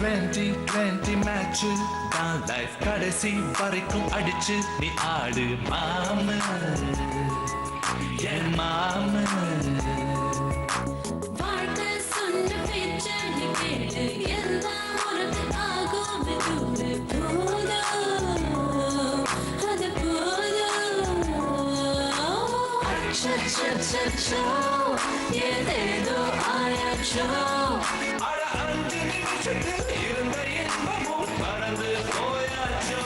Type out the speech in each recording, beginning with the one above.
2020 match தான் life கடைசி வரைக்கும் அடிச்சு நீ ஆடு மாம என் மாம ஏதேதோ ஆயாச்சோ இருந்த இன்பமும் பறந்து போயாச்சோ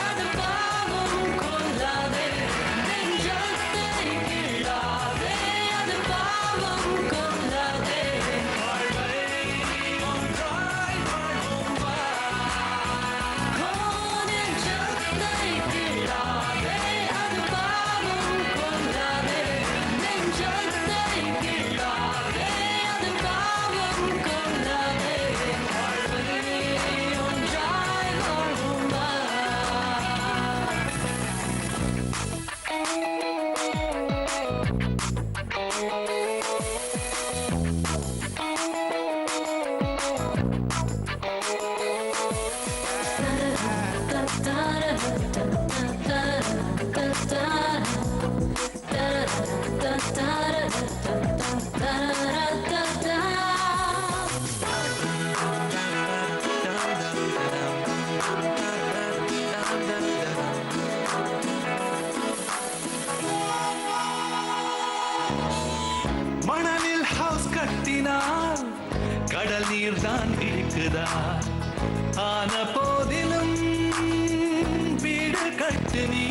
அது பாவம் கொள்ளாதே நெஞ்சத்தை கிள்ளாதே அது பாவம் கொள்ளாதே ஒன்றாய் வாழ்வோம் வா. நெஞ்சத்தை கிள்ளாதே அது பாவம் கொள்ளாதே நெஞ்சத்தை கிள்ளாதே அது பாவம் கொள்ளாதே ஒன்றாய் வாழ்வோம் வா. மணலில் ஹவுஸ் கட்டினால் கடல் நீர் தான் இருக்குதா ஆன போதிலும் வீடு கட்டு நீ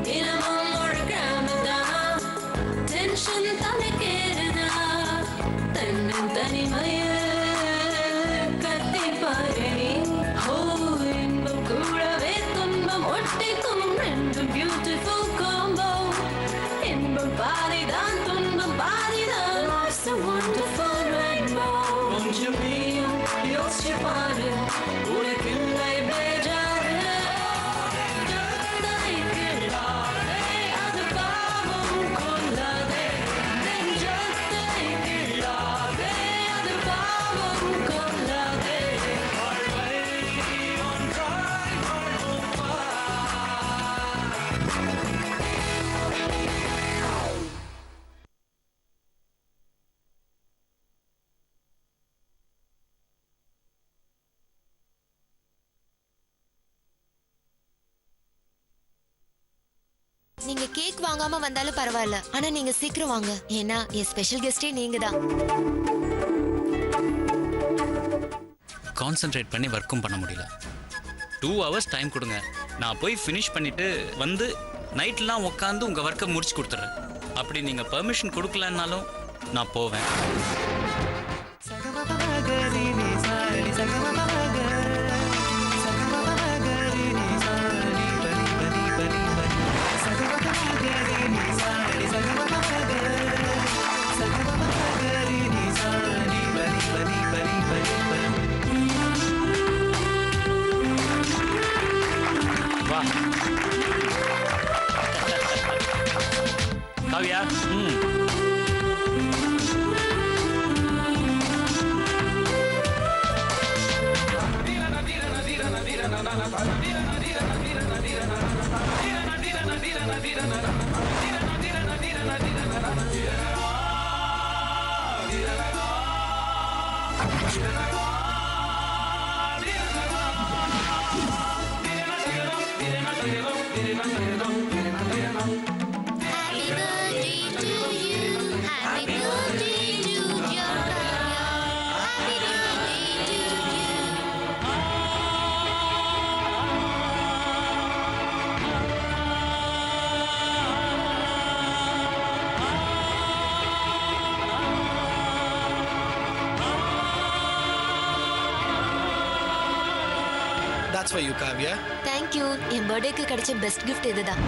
தினமும் ஒரு கிராமதான் டென்ஷன் தனக்கேறுதா தன்னன் தனிமைய கத்தி பாரு நீ ஓ இன்பம் கூடவே துன்பம் ஒட்டிக்கும் ரெண்டும் பியூட்டிஃபுல் காம்போ இன்பம் பாதிதான் துன்பம் பாதிதான் Life's a wonderful rainbow கொஞ்சம் நீயும் யோசிச்சு பாரு உனக்கில்லை பேஜாரு நெஞ்சத்தை கிள்ளாதே அது பாவம் கொள்ளாதே நெஞ்சத்தை கிள்ளாதே அது பாவம் கொள்ளாதே ஒன்றாய் வாழ்வோம் வா. நீங்க கேக் வாங்காம வந்தாலும் பரவாயில்ல, ஆனா நீங்க சீக்கிரம் வாங்க. ஏன்னா என் ஸ்பெஷல் கெஸ்டே நீங்க தான். கான்சென்ட்ரேட் பண்ணி ஒர்க்கும் பண்ண முடியல. 2 hours டைம் கொடுங்க, நான் போய் ஃபினிஷ் பண்ணிட்டு வந்து நைட்லாம் உட்காந்து உங்கள் ஒர்க்கை முடிச்சு கொடுத்துட்றேன். அப்படி நீங்கள் பெர்மிஷன் கொடுக்கலன்னாலும் நான் போவேன். வா Kavya. That's for you, Kavya. Thank you. என் பர்த்டேக்கு கிடைச்ச பெஸ்ட் கிஃப்ட் இதுதான்.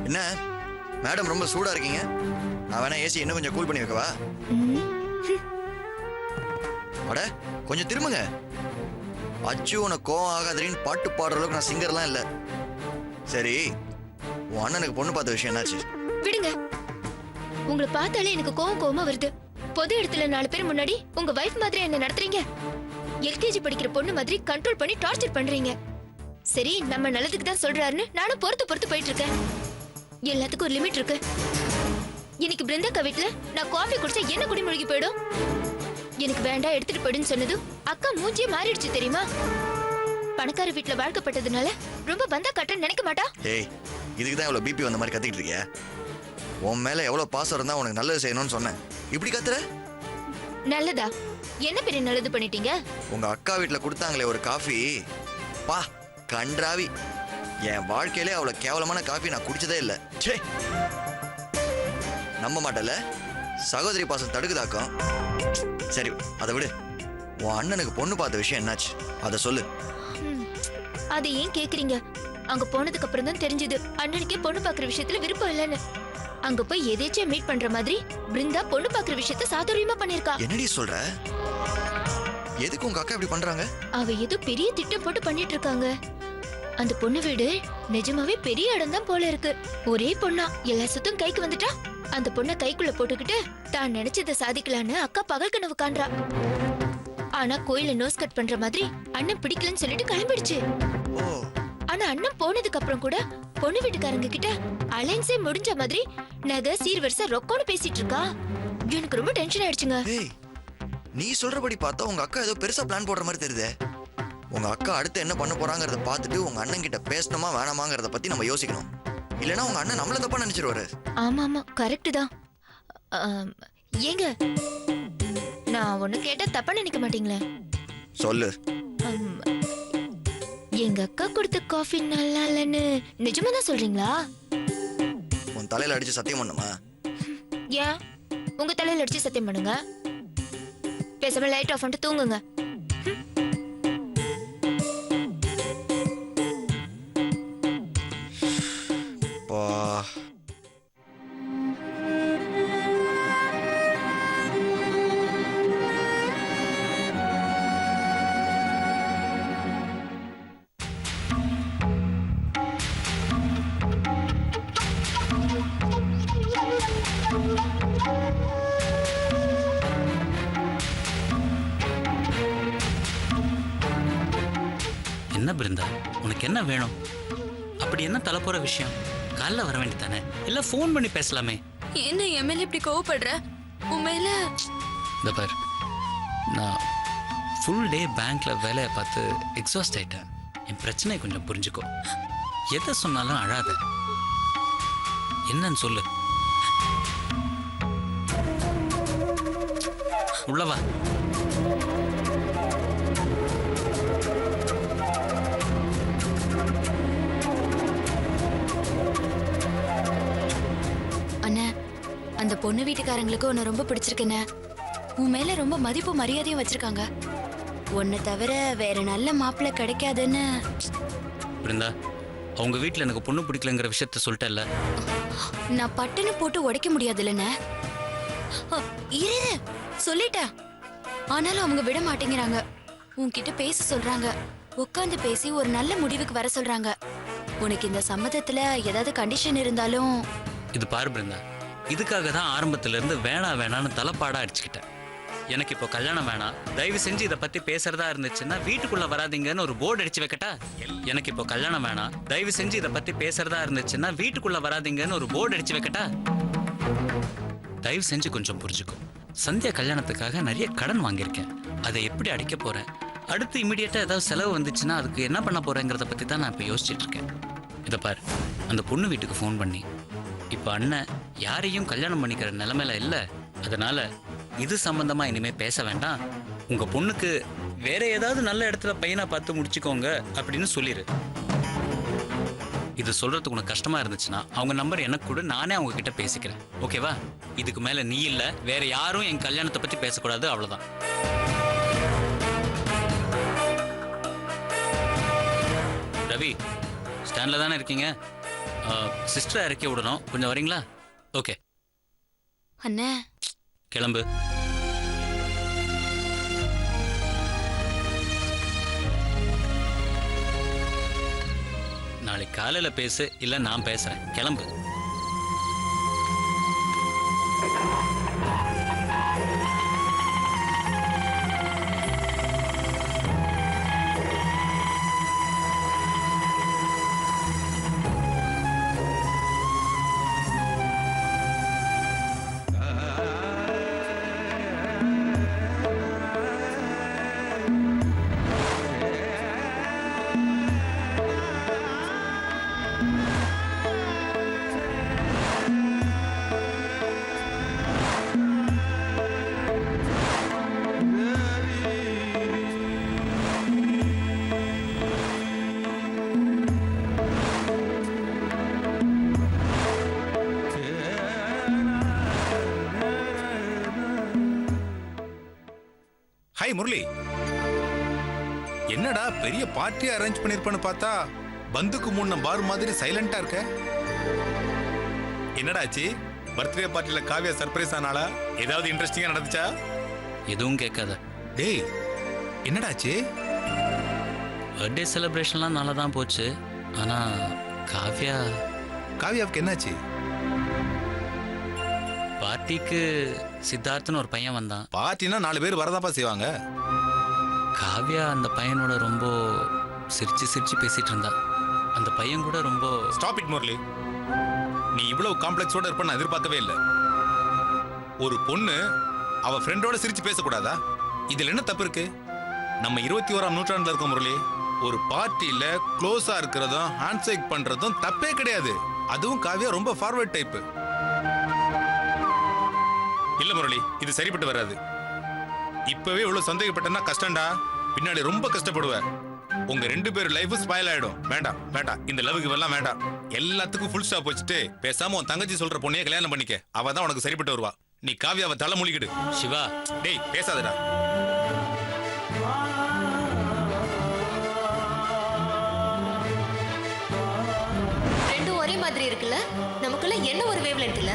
என்ன மேடம் ரொம்ப சூடா இருக்கீங்க? நான் வேணா ஏசி இன்னும் கொஞ்சம் கூல் பண்ணி வைக்கவா? அட கொஞ்சம் திரும்புங்க. அச்சு உனக்கு கோவம் ஆகாதரின்னு பாட்டு பாடுற அளவுக்கு நான் சிங்கர்லாம் இல்லை. சரி உன் அண்ணனுக்கு பொண்ணு பார்த்த விஷயம் என்னாச்சு? விடுங்க. உங்களை பார்த்தாலே எனக்கு கோவமா வருது. பொது இடத்துல 4 பேர் முன்னாடி உங்க வைஃப் மாதிரி என்ன நடத்துறீங்க. எல்கேஜி படிக்கிற பொண்ணு மாதிரி கண்ட்ரோல் பண்ணி டார்ச்சர் பண்றீங்க. சரி நம்ம நல்லதுக்கு தான் சொல்றாருன்னு நானும் பொறுத்து போயிட்டு இருக்கேன். எல்லாத்துக்கும் ஒரு லிமிட் இருக்கு. இன்னைக்கு பிருந்தாக்கா வீட்டுல நான் காஃபி குடிச்சா என்ன குடி முழுகி போயிடும். எனக்கு வேண்டாம் எடுத்துட்டு போயிடுன்னு சொன்னதும் அக்கா மூஞ்சியே மாறிடுச்சு தெரியுமா. பணக்கார வீட்டுல வாழ்க்கப்பட்டதுனால ரொம்ப பந்தா கட்டன்னு நினைக்க மாட்டா. ஏய் இதுக்குதான் இவ்வளவு பிபி வந்த மாதிரி கத்திட்டு இருக்கியா? உன் மேல எவ்வளவு பாசம் இருந்தா உனக்கு நல்லது செய்யணும்னு சொன்னேன். இப்படி கத்துற? நல்லதா? என்ன பெரிய நல்லது பண்ணிட்டீங்க? உங்க அக்கா வீட்டுல கொடுத்தாங்களே ஒரு காஃபி, பா கன்றாவி. என் வாழ்க்கையிலே அவ்வளவு கேவலமான காஃபி நான் குடிச்சதே இல்லை. ச்சே, நம்ப மாட்டல. சகோதரி பாசம் தடுக்குதாக்கும். சரி அதை விடு. உன் அண்ணனுக்கு பொண்ணு பார்த்த விஷயம் என்னாச்சு அதை சொல்லு. அதை ஏன் கேக்குறீங்க? அங்க போனதுக்கு அப்புறம் தான் தெரிஞ்சது அண்ணனுக்கே பொண்ணு பாக்குற விஷயத்துல விருப்பம் இல்லைன்னு. அங்க போய் எதேச்சியா மீட் பண்ற மாதிரி பிருந்தா பொண்ணு பாக்குற விஷயத்த சாதுரியமா பண்ணிருக்கா. என்னடி சொல்ற? எதுக்கு உங்க அக்கா இப்படி பண்றாங்க? அவ ஏதோ பெரிய திட்டம் போட்டு பண்ணிட்டு இருக்காங்க. அந்த பொண்ணு வீடு நிஜமாவே பெரிய இடம் தான் போல இருக்கு. ஒரே பொண்ணா எல்லா சொத்தும் கைக்கு வந்துட்டா அந்த பொண்ணை கைக்குள்ள போட்டுக்கிட்டு தான் நினைச்சதை சாதிக்கலான்னு அக்கா பகல் கனவு காண்றா. ஆனா கோயில நோஸ் கட் பண்ற மாதிரி அண்ணன் பிடிக்கலன்னு சொல்லிட்டு கிளம்பிடுச்சு. ஆனா அண்ணன் போனதுக்கு அப்புறம் கூட பொண்ணு வீட்டுக்காரங்க கிட்ட அலைன்ஸே முடிஞ்ச மாதிரி நகை சீர்வரிசை ரொக்கோன்னு பேசிட்டு இருக்கா. எனக்கு ரொம்ப டென்ஷன் ஆயிடுச்சுங்க. நீ சொல்றபடி பார்த்தா உங்க அக்கா ஏதோ பெருசா பிளான் போடுற மாதிரி தெரியுதே. உங்க அக்கா அடுத்து என்ன பண்ண போறாங்கறத பார்த்துட்டு உங்க அண்ணன் கிட்ட பேசணுமா வேணாமாங்கறத பத்தி நம்ம யோசிக்கணும். இல்லனா உங்க அண்ணன் நம்மள தப்பா நினைச்சிருவாரு. ஆமா கரெக்ட் தான். ஏங்க நான் ஒண்ணு கேட்டா தப்பா நினைக்க மாட்டீங்களே? சொல்லு. எங்க அக்கா கொடுத்த காஃபி நல்லா இல்லைன்னு நிஜமா தான் சொல்றீங்களா? உன் தலையில அடிச்சு சத்தியம் பண்ணுமா? ஏன் உங்க தலையில அடிச்சு சத்தியம் பண்ணுங்க. பேசாம லைட் ஆஃப் பண்ணிட்டு தூங்குங்க. என்ன பிருந்தா, உனக்கு என்ன வேணும்? அப்படி என்ன தலை போற விஷயம்? காலைல வர வேண்டியதானே? இல்ல ஃபோன் பண்ணி பேசலாமே. என்ன எம்எல்ஏ இப்படி கோவப்படுற? உண்மையில இந்த பார், நான் ஃபுல் டே பேங்க்ல வேலையை பார்த்து எக்ஸாஸ்ட் ஆயிட்டேன். என் பிரச்சனையை கொஞ்சம் புரிஞ்சுக்கோ. எதை சொன்னாலும் அழாத. என்னன்னு சொல்லு. உள்ளவா. அண்ணா, அந்த பொண்ணு வீட்டுக்காரங்களுக்கு உன்னை ரொம்ப பிடிச்சிருக்குண்ணே. உன் மேல ரொம்ப மதிப்பு மரியாதையும் வச்சிருக்காங்க. உன்னை தவிர வேற நல்ல மாப்பிள்ளை கிடைக்காதுன்னு. பிருந்தா, அவங்க வீட்டில் எனக்கு பொண்ணு பிடிக்கலங்கிற விஷயத்த சொல்லிட்டேல்ல. நான் பட்டுன்னு போட்டு உடைக்க முடியாதுல்லண்ணே. இரு சொல்லிட்டேன். ஆனாலும் அவங்க விட மாட்டேங்கிறாங்க. உன்கிட்ட பேச சொல்றாங்க. உட்காந்து பேசி ஒரு நல்ல முடிவுக்கு வர சொல்றாங்க. உனக்கு இந்த சம்மதத்துல ஏதாவது கண்டிஷன் இருந்தாலும். இது பாரு பிருந்தா, இதுக்காக தான் ஆரம்பத்துல இருந்து வேணான்னு தலைப்பாடா அடிச்சுக்கிட்டேன். எனக்கு இப்போ கல்யாணம் வேணாம், தயவு செஞ்சு இதை பத்தி பேசுறதா இருந்துச்சுன்னா வீட்டுக்குள்ள வராதீங்கன்னு ஒரு போர்டு அடிச்சு வைக்கட்டா? எனக்கு இப்போ கல்யாணம் வேணாம், தயவு செஞ்சு இதை பத்தி பேசுறதா இருந்துச்சுன்னா வீட்டுக்குள்ள வராதீங்கன்னு ஒரு போர்டு அடிச்சு வைக்கட்டா? தயவு செஞ்சு கொஞ்சம் புரிஞ்சுக்கோ. சந்தியா கல்யாணத்துக்காக நிறைய கடன் வாங்கியிருக்கேன். அதை எப்படி அடிக்க போறேன், அடுத்து இமீடியட்டா ஏதாவது செலவு வந்துச்சுன்னா அதுக்கு என்ன பண்ண போறேங்கிறத பத்தி தான் நான் இப்போ யோசிச்சுட்டு இருக்கேன். இதை பாரு, அந்த பொண்ணு வீட்டுக்கு ஃபோன் பண்ணி இப்போ அண்ணன் யாரையும் கல்யாணம் பண்ணிக்கிற நிலைமையில இல்லை, அதனால இது சம்பந்தமா இனிமே பேச வேண்டாம், உங்க பொண்ணுக்கு வேற ஏதாவது நல்ல இடத்துல பையனா பார்த்து முடிச்சுக்கோங்க அப்படின்னு சொல்லிடு. இது சொல்றதுக்கு உனக்கு கஷ்டமா இருந்துச்சுன்னா அவங்க நம்பர் எனக்கு கூட, நானே அவங்க கிட்ட பேசிக்கிறேன். ஓகேவா? இதுக்கு மேல நீ இல்ல வேற யாரும் என் கல்யாணத்தை பத்தி பேசக்கூடாது, அவ்வளவுதான். ரவி, ஸ்டாண்ட்ல தானே இருக்கீங்க? சிஸ்டரை இறக்கி விடணும், கொஞ்சம் வரீங்களா? ஓகே அண்ணே கிளம்பு. நாளைக்கு காலையில் பேசு, இல்லை நான் பேசுகிறேன். கிளம்பு. ஹாய் முரளி, என்னடா பெரிய பார்ட்டி அரேஞ்ச் பண்ணிருப்பான்னு பார்த்தா பந்துக்கு முன்ன பார் மாதிரி சைலண்டா இருக்க. என்னடா ஆச்சு? பர்த்டே பார்ட்டில காவியா சர்ப்ரைஸ் ஆனாளா? ஏதாவது இன்ட்ரெஸ்டிங்கா நடந்துச்சா? எதுவும் கேட்காத. டேய் என்னடா ஆச்சு? பர்த்டே செலிப்ரேஷன்லாம் நல்லா தான் போச்சு. ஆனால் காவியாவுக்கு என்னாச்சு? பார்ட்டிக்கு சித்தார்த்னு ஒரு பையன் வந்தான். பார்ட்டினா 4 பேர் வரதாப்பா செய்வாங்க. காவ்யா அந்த பையனோட ரொம்ப சிரிச்சு சிரிச்சு பேசிட்டு இருந்தா. அந்த பையன் கூட ரொம்ப... ஸ்டாப் இட் முரளி, நீ இவ்வளவு காம்ப்ளெக்ஸோட இருப்ப நான் எதிர்பார்க்கவே இல்லை. ஒரு பொண்ணு அவ ஃப்ரெண்டோட சிரிச்சு பேசக்கூடாதா? இதுல என்ன தப்பு இருக்கு? நம்ம 21ஆம் நூற்றாண்டுல இருக்கோம் முரளி. ஒரு பார்ட்டியில க்ளோஸா இருக்கிறதும் ஹேண்ட்ஷேக் பண்றதும் தப்பே கிடையாது. அதுவும் காவியா ரொம்ப ஃபார்வர்ட் டைப். இல்ல முரளி, இது சரிப்பட்டு வராது. இப்பவே இவ்வளவு சந்தேகப்பட்டனா கஷ்டம்டா. பின்னாடி ரொம்ப கஷ்டப்படுவ. உங்க 2 பேர் லைஃப் ஸ்பாயில் ஆயிடும். வேண்டாம் வேண்டாம், இந்த லவ்க்கு எல்லாம் வேண்டாம். எல்லாத்துக்கும் ஃபுல் ஸ்டாப் வச்சுட்டு பேசாம உன் தங்கச்சி சொல்ற பொண்ணையே கல்யாணம் பண்ணிக்க. அவ தான் உனக்கு சரிப்பட்டு வருவா. நீ காவியாவை தலை மூழ்கிடு. சிவா, டேய் பேசாதடா. ரெண்டும் ஒரே மாதிரி இருக்குல்ல? நமக்குள்ள என்ன ஒரு வேவ்லென்த் இல்ல?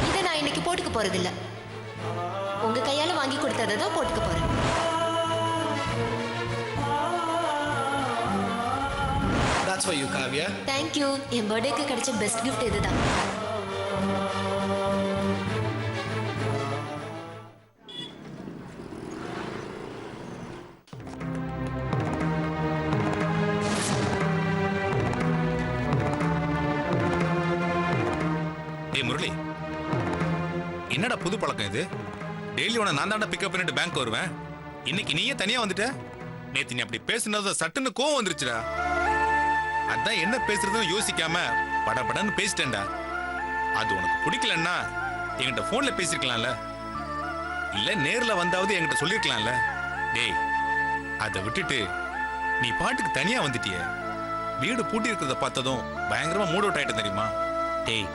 இதை நான் இன்னைக்கு போட்டுக்க போறதில்ல. உங்க கையால வாங்கி கொடுத்ததை தான் போட்டுக்க போறேன். That's for you, Kavya. Thank you. என் பர்த்டேக்கு கிடைச்ச பெஸ்ட் கிஃப்ட் இதுதான். டேய் முரளி, என்னடா புது பழக்கம் இது? டெய்லி உன நான் தாண்டா பிக்கப் பண்ணிட்டு பேங்க் வருவேன். இன்னைக்கு நீயே தனியா வந்துட்ட. நேத்து நீ அப்படி பேசுனது சட்டுன்னு கோவம் வந்துருச்சுடா. அதான் என்ன பேசுறதுன்னு யோசிக்காம படபடன்னு பேசிட்டேன்டா. அது உனக்கு பிடிக்கலன்னா என்கிட்ட போன்ல பேசிருக்கலாம்ல, இல்ல நேர்ல வந்தாவது என்கிட்ட சொல்லிருக்கலாம்ல. டேய் அதை விட்டுட்டு நீ பாட்டுக்கு தனியா வந்துட்டிய. வீடு பூட்டி இருக்கிறத பார்த்ததும் பயங்கரமா மூட் அவுட் ஆயிட்டு தெரியுமா? டேய்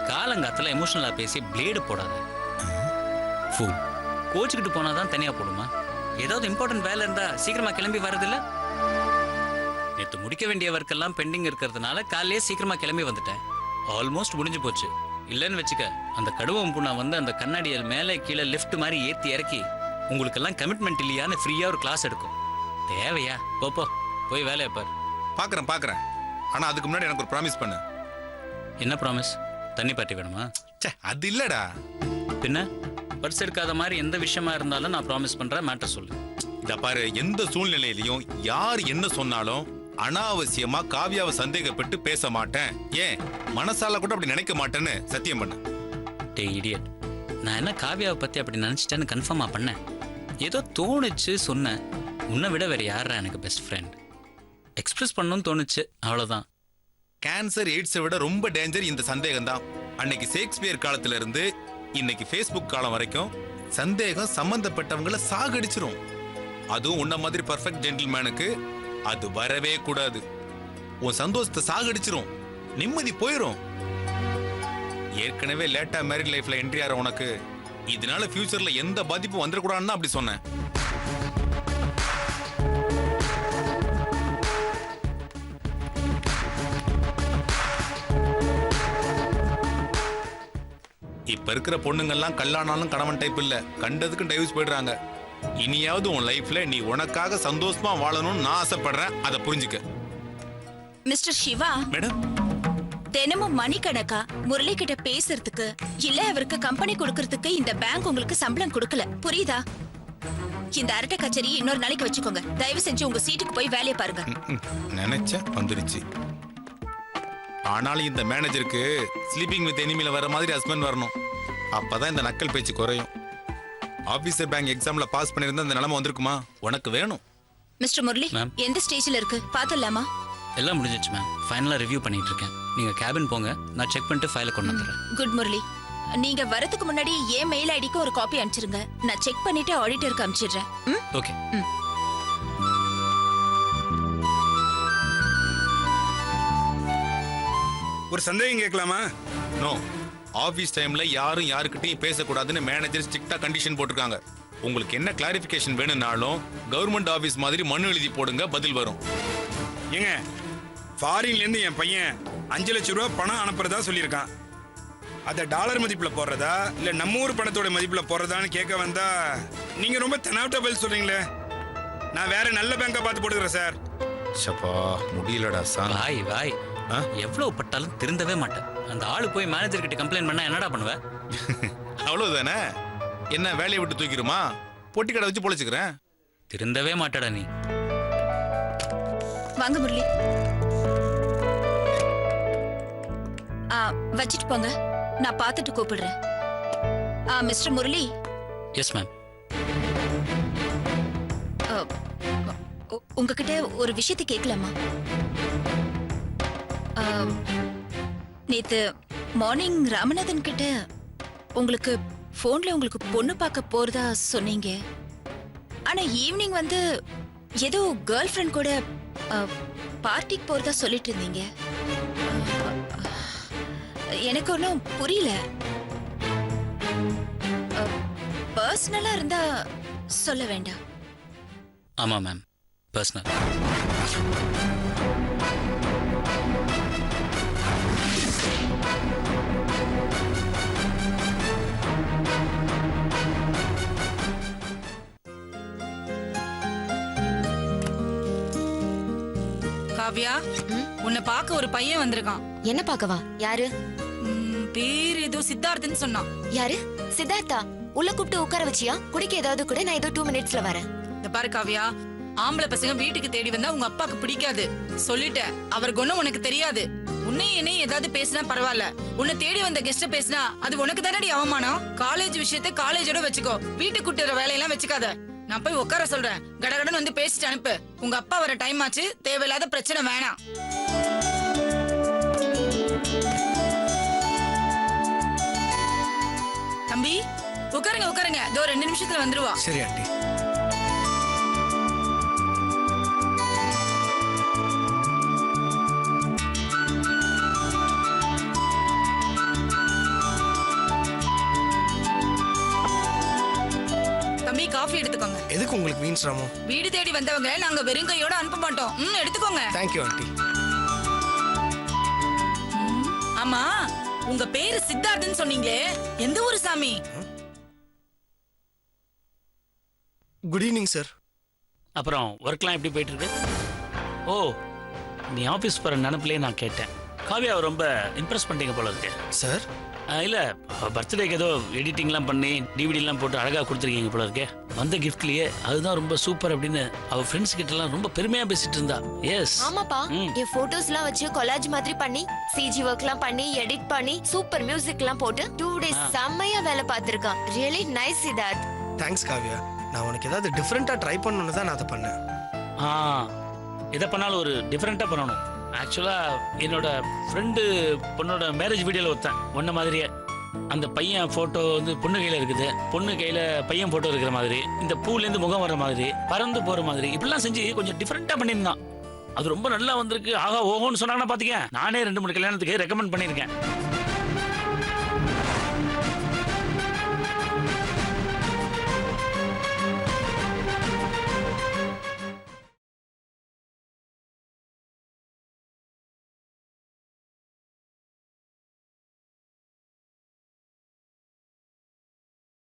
காலங்காத்துல எமோஷனலா பேசி பிளேடு போடாத. ஃபூல். கோச்சுக்கிட்டு போனாதான் தனியா போடுமா? ஏதாவது இம்பார்ட்டன்ட் வேலை இருந்தா சீக்கிரமா கிளம்பி வரதில்ல? நேற்று முடிக்க வேண்டிய ஒர்க்கெல்லாம் பெண்டிங் இருக்கிறதுனால காலையே சீக்கிரமா கிளம்பி வந்துட்டேன். ஆல்மோஸ்ட் முடிஞ்சு போச்சு. இல்லைன்னு வச்சுக்க, அந்த கடுவம் புண்ணா வந்து அந்த கண்ணாடியல் மேலே கீழே லிஃப்ட் மாதிரி ஏற்றி இறக்கி உங்களுக்கெல்லாம் கமிட்மெண்ட் இல்லையான்னு ஃப்ரீயா ஒரு கிளாஸ் எடுக்கும். தேவையா? போப்போ போய் வேலையை பாரு. பாக்குறேன். ஆனா அதுக்கு முன்னாடி எனக்கு ஒரு ப்ராமிஸ் பண்ணு. என்ன ப்ராமிஸ்? தண்ணி பாட்டி வேணுமா? அது இல்லடா. பின்ன பர்ஸ் எடுக்காத மாதிரி எந்த விஷயமா இருந்தாலும் நான் ப்ராமிஸ் பண்றேன். மேட்டர் சொல்லு. இத பாரு, எந்த சூழ்நிலையிலையும் யார் என்ன சொன்னாலும் அனாவசியமா காவியாவை சந்தேகப்பட்டு பேச மாட்டேன். ஏன் மனசால கூட அப்படி நினைக்க மாட்டேன்னு சத்தியம் பண்ண. டேய் இடியட், நான் என்ன காவியாவை பத்தி அப்படி நினைச்சிட்டேன்னு கன்ஃபார்மா பண்ணேன். ஏதோ தோணுச்சு சொன்னேன். உன்னை விட வேற யாரா எனக்கு பெஸ்ட் ஃப்ரெண்ட்? எக்ஸ்பிரஸ் பண்ணணும்னு தோணுச்சு, அவ்வளவுதான். கேன்சர் எய்ட்ஸை விட ரொம்ப டேஞ்சர் இந்த சந்தேகம் தான். அன்னைக்கு ஷேக்ஸ்பியர் காலத்துல இருந்து இன்னைக்கு ஃபேஸ்புக் காலம் வரைக்கும் சந்தேகம் சம்பந்தப்பட்டவங்களை சாகடிச்சிரும். அதுவும் உன்ன மாதிரி பர்ஃபெக்ட் ஜென்டில்மேனுக்கு அது வரவே கூடாது. உன் சந்தோஷத்தை சாகடிச்சிரும், நிம்மதி போயிரும். ஏற்கனவே லேட்டா மேரிட் லைஃப்ல என்ட்ரி ஆற உனக்கு இதனால ஃபியூச்சர்ல எந்த பாதிப்பும் வந்துடக்கூடாதுன்னு அப்படி சொன்னேன். இப்ப இருக்கிற பொண்ணுங்கெல்லாம் கல்யாணாலும் கணவன் டைப் இல்ல, கண்டதுக்கு டைவர்ஸ் போயிடுறாங்க. இனியாவது உன் லைஃப்ல நீ உனக்காக சந்தோஷமா வாழணும்னு நான் ஆசைப்படுறேன், அதை புரிஞ்சுக்க. மிஸ்டர் சிவா, மேடம், தினமும் மணிக்கணக்கா முரளி கிட்ட பேசுறதுக்கு இல்ல அவருக்கு கம்பெனி கொடுக்கறதுக்கு இந்த பேங்க் உங்களுக்கு சம்பளம் கொடுக்கல, புரியுதா? இந்த அரட்டை கச்சேரி இன்னொரு நாளைக்கு வச்சுக்கோங்க. தயவு செஞ்சு உங்க சீட்டுக்கு போய் வேலையை பாருங்க. நினைச்ச வந்துருச்சு. ஆனாலும் இந்த மேனேஜருக்கு ஸ்லீப்பிங் வித் எனிமில வர மாதிரி ஹஸ்பண்ட் வரணும். அப்பதான் இந்த நக்கல் பேச்சு குறையும். ஆபீசர் பேங்க் எக்ஸாம்ல பாஸ் பண்ணிருந்தா இந்த நிலைமை வந்திருக்குமா? உனக்கு வேணும். Mister Murali, ma'am. எந்த ஸ்டேஜ்ல இருக்கு பாத்துடலாமா? எல்லாம் முடிஞ்சிச்சு மேம். ஃபைனலா ரிவ்யூ பண்ணிட்டு இருக்கேன். நீங்க கேபின் போங்க, நான் செக் பண்ணிட்டு ஃபைலை கொண்டு வந்துடுறேன். குட் முரளி, நீங்க வரதுக்கு முன்னாடி என் மெயில் ஐடிக்கு ஒரு காப்பி அனுப்பிச்சிருங்க. நான் செக் பண்ணிட்டு ஆடிட்டருக்கு அனுப்பிச்சிடுறேன். ஓகே. ஒரு சந்தேகம் கேட்கலாமா? நோ, ஆபீஸ் டைம்ல யாரும் யாருக்கிட்டையும் பேசக்கூடாதுன்னு மேனேஜர் ஸ்ட்ரிக்டா கண்டிஷன் போட்டிருக்காங்க. உங்களுக்கு என்ன கிளாரிபிகேஷன் வேணும்னாலும் கவர்மெண்ட் ஆபீஸ் மாதிரி மனு எழுதி போடுங்க, பதில் வரும். ஏங்க, ஃபாரின்ல இருந்து என் பையன் 5 லட்சம் ரூபாய் பணம் அனுப்புறதா சொல்லியிருக்கான். அதை டாலர் மதிப்புல போடுறதா இல்ல நம்ம ஊர் பணத்தோட மதிப்புல போடுறதான்னு கேட்க வந்தா நீங்க ரொம்ப தெனாவட்டா பதில் சொல்றீங்களே. நான் வேற நல்ல பேங்கா பார்த்து போட்டுக்கிறேன் சார். ஷப்பா, முடியலடா சார். வாய் வாய், எவ்வளவு பட்டாலும் திருந்தவே மாட்டேன். அந்த ஆளு போய் மேனேஜர் கிட்ட கம்ப்ளைண்ட் பண்ணா என்னடா பண்ணுவ? அவ்வளவுதானே? என்ன வேலையை விட்டு தூக்கிடுமா? பொட்டி கடை வச்சு பொழைச்சுக்கிறேன். திருந்தவே மாட்டடா நீ. வாங்க முரளி. வச்சிட்டு போங்க, நான் பார்த்துட்டு கூப்பிடுறேன். மிஸ்டர் முரளி. Yes ma'am. உங்ககிட்ட ஒரு விஷயத்தை கேட்கலாமா? நேத்து மார்னிங் ராமநாதன் கிட்ட உங்களுக்கு போன்ல உங்களுக்கு பொண்ணு பார்க்க போறதா சொன்னீங்க. ஆனா ஈவினிங் வந்து ஏதோ கேர்ள் ஃப்ரெண்ட் கூட பார்ட்டிக்கு போறதா சொல்லிட்டு இருந்தீங்க. எனக்கு ஒன்றும் புரியல. பர்சனலா இருந்தா சொல்ல வேண்டாம். ஆமா மேம், பர்சனல். காவ்யா, உன்னை பார்க்க ஒரு பையன் வந்திருக்கான். என்ன பார்க்கவா? யாரு? பேர் ஏதோ சித்தார்த்தன்னு சொன்னான். யாரு? சித்தார்த்தா? உள்ள கூப்பிட்டு உட்கார வச்சியா? குடிக்க ஏதாவது கூட, நான் ஏதோ 2 மினிட்ஸ்ல வரேன். இந்த பாரு காவ்யா, ஆம்பளை பசங்க வீட்டுக்கு தேடி வந்தா உங்க அப்பாக்கு பிடிக்காது. சொல்லிட்டேன், அவர் குணம் உனக்கு தெரியாது. உன்னையும் என்னையும் ஏதாவது பேசினா பரவாயில்ல, உன்னை தேடி வந்த கெஸ்ட பேசினா அது உனக்கு தானடி அவமானம். காலேஜ் விஷயத்தை காலேஜோட வச்சுக்கோ, வீட்டுக்கு கூட்டுற வேலையெல்லாம் வச்சுக்காத. நான் போய் உட்கார சொல்றேன், கடகடன் வந்து பேசிட்டு அனுப்பு. உங்க அப்பா வர டைம் ஆச்சு, தேவையில்லாத பிரச்சனை வேணாம். தம்பி உட்காருங்க உட்காருங்க, இதோ 2 நிமிஷத்துல வந்துருவா. சரி ஆண்டி. தம்பி காஃபி எடுத்துக்கோங்க. எதுக்கு உங்களுக்கு மீன்ஸ் ராமு? வீடு தேடி வந்தவங்க நாங்க வெறுங்கையோட அனுப்ப மாட்டோம். எடுத்துக்கோங்க. Thank you aunty. ஆமா, உங்க பேரு சித்தார்த்தன் சொன்னீங்களே, எந்த ஊரு சாமி? Good evening sir. அப்புறம் ஒர்க்லாம் எப்படி போயிட்டு இருக்கு? ஓ, நீ ஆஃபீஸ் போகிற நினப்பிலே நான் கேட்டேன். காவியாவை ரொம்ப இம்ப்ரெஸ் பண்ணிட்டீங்க போல இருக்கு சார். இல்லை, பர்த்டேக்கு ஏதோ எடிட்டிங்லாம் பண்ணி டிவிடிலாம் போட்டு அழகாக கொடுத்துருக்கீங்க போல இருக்கே. வந்த கிஃப்ட்லயே அதுதான் ரொம்ப சூப்பர் அப்படின்னு அவ ஃப்ரெண்ட்ஸ் கிட்ட எல்லாம் ரொம்ப பெருமையா பேசிட்டு இருந்தா. எஸ் ஆமாப்பா, என் போட்டோஸ்லாம் வச்சு கொலாஜ் மாதிரி பண்ணி சிஜி ஒர்க்லாம் பண்ணி எடிட் பண்ணி சூப்பர் மியூசிக்லாம் போட்டு 2 டேஸ் செம்மையா வேலை பார்த்திருக்கான். Really nice Siddharth. Thanks Kavya. நான் உனக்கு ஏதாவது டிஃபரெண்டா ட்ரை பண்ணணும்னு தான் நான் அதை பண்ணேன். எதை பண்ணாலும் ஒரு டிஃப்ரெண்டா பண்ணணும். ஆக்சுவலா என்னோட ஃப்ரெண்டு பொண்ணோட மேரேஜ் வீடியோல ஒருத்தன் ஒன்ன மாதிரியே. அந்த பையன் போட்டோ வந்து பொண்ணு கையில இருக்குது, பொண்ணு கையில பையன் போட்டோ இருக்கிற மாதிரி, இந்த பூல இருந்து முகம் வர மாதிரி, பறந்து போற மாதிரி, இப்படிலாம் செஞ்சு கொஞ்சம் டிஃப்ரெண்டா பண்ணியிருந்தான். அது ரொம்ப நல்லா வந்திருக்கு. ஆகா ஓஹோன்னு சொன்னாங்கன்னா பாத்தீங்க, நானே 2-3 கல்யாணத்துக்கு ரெக்கமெண்ட் பண்ணியிருக்கேன்.